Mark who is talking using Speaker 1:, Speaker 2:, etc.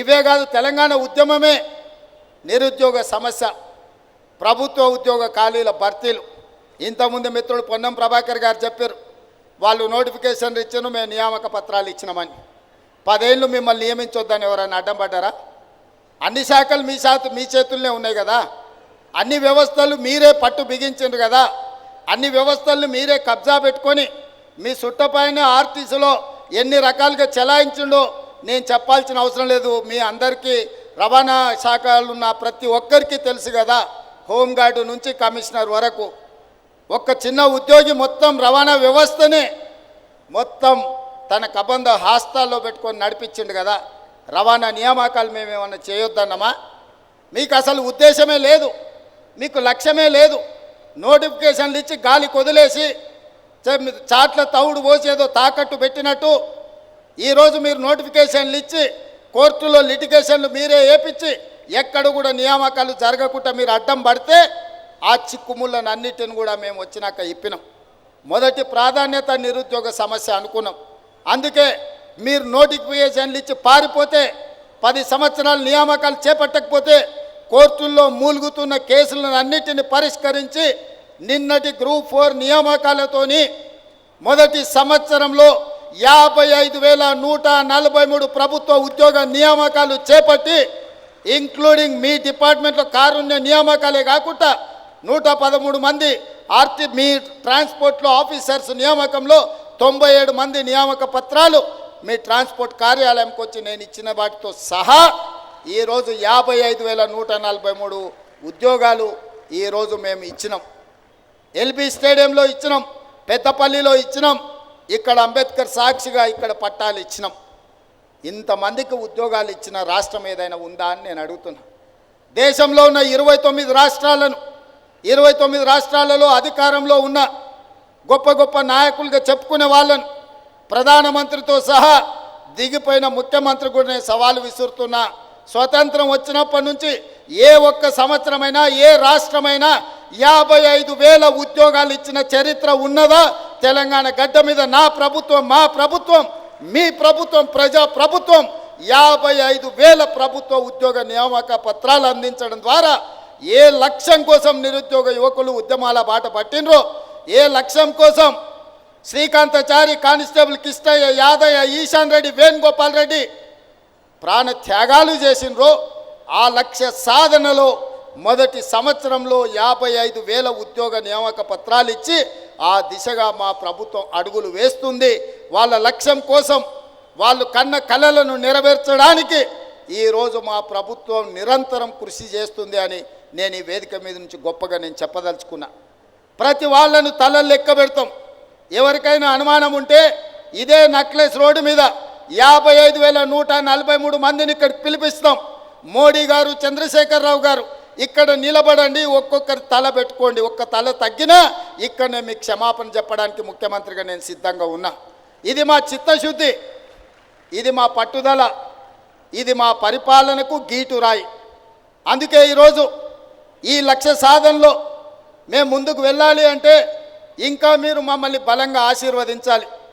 Speaker 1: ఇవే కాదు, తెలంగాణ ఉద్యమమే నిరుద్యోగ సమస్య, ప్రభుత్వ ఉద్యోగ ఖాళీల భర్తీలు. ఇంతకుముందు మిత్రుడు పొన్నం ప్రభాకర్ గారు చెప్పారు, వాళ్ళు నోటిఫికేషన్లు ఇచ్చాను, మేము నియామక పత్రాలు ఇచ్చినామని. 10 ఏళ్ళు మిమ్మల్ని నియమించొద్దని ఎవరైనా అడ్డం పడ్డారా? అన్ని శాఖలు మీ చేతుల్లోనే ఉన్నాయి కదా, అన్ని వ్యవస్థలు మీరే పట్టు బిగించారు కదా, అన్ని వ్యవస్థలను మీరే కబ్జా పెట్టుకొని మీ సుట్టపైన ఆర్టీసీలో ఎన్ని రకాలుగా చెలాయించిండో నేను చెప్పాల్సిన అవసరం లేదు. మీ అందరికీ రవాణా శాఖలు ఉన్న ప్రతి ఒక్కరికి తెలుసు కదా, హోంగార్డు నుంచి కమిషనర్ వరకు. ఒక్క చిన్న ఉద్యోగి మొత్తం రవాణా వ్యవస్థనే మొత్తం తన కబంధ హాస్తాల్లో పెట్టుకొని నడిపించిండు కదా. రవాణా నియామకాలు మేమేమన్నా చేయొద్దన్నమా? మీకు అసలు ఉద్దేశమే లేదు, మీకు లక్ష్యమే లేదు. నోటిఫికేషన్లు ఇచ్చి గాలికి వదిలేసి చాట్ల తవుడు పోసేదో తాకట్టు పెట్టినట్టు ఈరోజు మీరు నోటిఫికేషన్లు ఇచ్చి కోర్టులో లిటిగేషన్లు మీరే వేపించి ఎక్కడ కూడా నియామకాలు జరగకుండా మీరు అడ్డం పడితే ఆ చిక్కుముళ్ళను అన్నిటిని కూడా మేము వచ్చినాక ఇప్పినాం. మొదటి ప్రాధాన్యత నిరుద్యోగ సమస్య అనుకున్నాం. అందుకే మీరు నోటిఫికేషన్లు ఇచ్చి పారిపోతే 10 సంవత్సరాలు నియామకాలు చేపట్టకపోతే కోర్టుల్లో మూలుగుతున్న కేసులను అన్నిటిని పరిష్కరించి నిన్నటి గ్రూప్ 4 నియామకాలతోని మొదటి సంవత్సరంలో 55,143 ప్రభుత్వ ఉద్యోగ నియామకాలు చేపట్టి ఇంక్లూడింగ్ మీ డిపార్ట్మెంట్లో కారుణ్య నియామకాలే కాకుండా 113 మంది మీ ట్రాన్స్పోర్ట్లో ఆఫీసర్స్ నియామకంలో 97 మంది నియామక పత్రాలు మీ ట్రాన్స్పోర్ట్ కార్యాలయంకి వచ్చి నేను ఇచ్చిన వాటితో సహా ఈరోజు 55,143 ఉద్యోగాలు ఈరోజు మేము ఇచ్చినాం. ఎల్బీ స్టేడియంలో ఇచ్చినాం, పెద్దపల్లిలో ఇచ్చినాం, ఇక్కడ అంబేద్కర్ సాక్షిగా ఇక్కడ పట్టాలు ఇచ్చినాం. ఇంతమందికి ఉద్యోగాలు ఇచ్చిన రాష్ట్రం ఏదైనా ఉందా అని నేను అడుగుతున్నా. దేశంలో ఉన్న 29 రాష్ట్రాలలో అధికారంలో ఉన్న గొప్ప గొప్ప నాయకులుగా చెప్పుకునే వాళ్ళను ప్రధానమంత్రితో సహా దిగిపోయిన ముఖ్యమంత్రి కూడా నేను సవాలు విసురుతున్నా. స్వతంత్రం వచ్చినప్పటి నుంచి ఏ ఒక్క సంవత్సరమైనా ఏ రాష్ట్రమైనా 55,000 ఉద్యోగాలు ఇచ్చిన చరిత్ర ఉన్నదా? తెలంగాణ గడ్డ మీద నా ప్రభుత్వం, మా ప్రభుత్వం, మీ ప్రభుత్వం, ప్రజా ప్రభుత్వం 55,000 ప్రభుత్వ ఉద్యోగ నియామక పత్రాలు అందించడం ద్వారా ఏ లక్ష్యం కోసం నిరుద్యోగ యువకులు ఉద్యమాల బాట పట్టినరో, ఏ లక్ష్యం కోసం శ్రీకాంతాచారి, కానిస్టేబుల్ కిష్టయ్య, యాదయ్య, ఈశాన్ రెడ్డి, వేణుగోపాల్ రెడ్డి ప్రాణ త్యాగాలు చేసినరో ఆ లక్ష్య సాధనలో మొదటి సంవత్సరంలో 55,000 ఉద్యోగ నియామక పత్రాలు ఇచ్చి ఆ దిశగా మా ప్రభుత్వం అడుగులు వేస్తుంది. వాళ్ళ లక్ష్యం కోసం వాళ్ళు కన్న కలలను నెరవేర్చడానికి ఈరోజు మా ప్రభుత్వం నిరంతరం కృషి చేస్తుంది అని నేను ఈ వేదిక మీద నుంచి గొప్పగా నేను చెప్పదలుచుకున్నా. ప్రతి వాళ్ళను తలలు లెక్క పెడతాం. ఎవరికైనా అనుమానం ఉంటే ఇదే నక్లెస్ రోడ్డు మీద 55,143 మందిని ఇక్కడ పిలిపిస్తాం. మోడీ గారు, చంద్రశేఖరరావు గారు ఇక్కడ నిలబడండి, ఒక్కొక్కరి తల పెట్టుకోండి, ఒక్క తల తగ్గినా ఇక్కడనే మీకు క్షమాపణ చెప్పడానికి ముఖ్యమంత్రిగా నేను సిద్ధంగా ఉన్నా. ఇది మా చిత్తశుద్ధి, ఇది మా పట్టుదల, ఇది మా పరిపాలనకు గీటురాయి. అందుకే ఈరోజు ఈ లక్ష్య సాధనలో మేము ముందుకు వెళ్ళాలి అంటే ఇంకా మీరు మమ్మల్ని బలంగా ఆశీర్వదించాలి.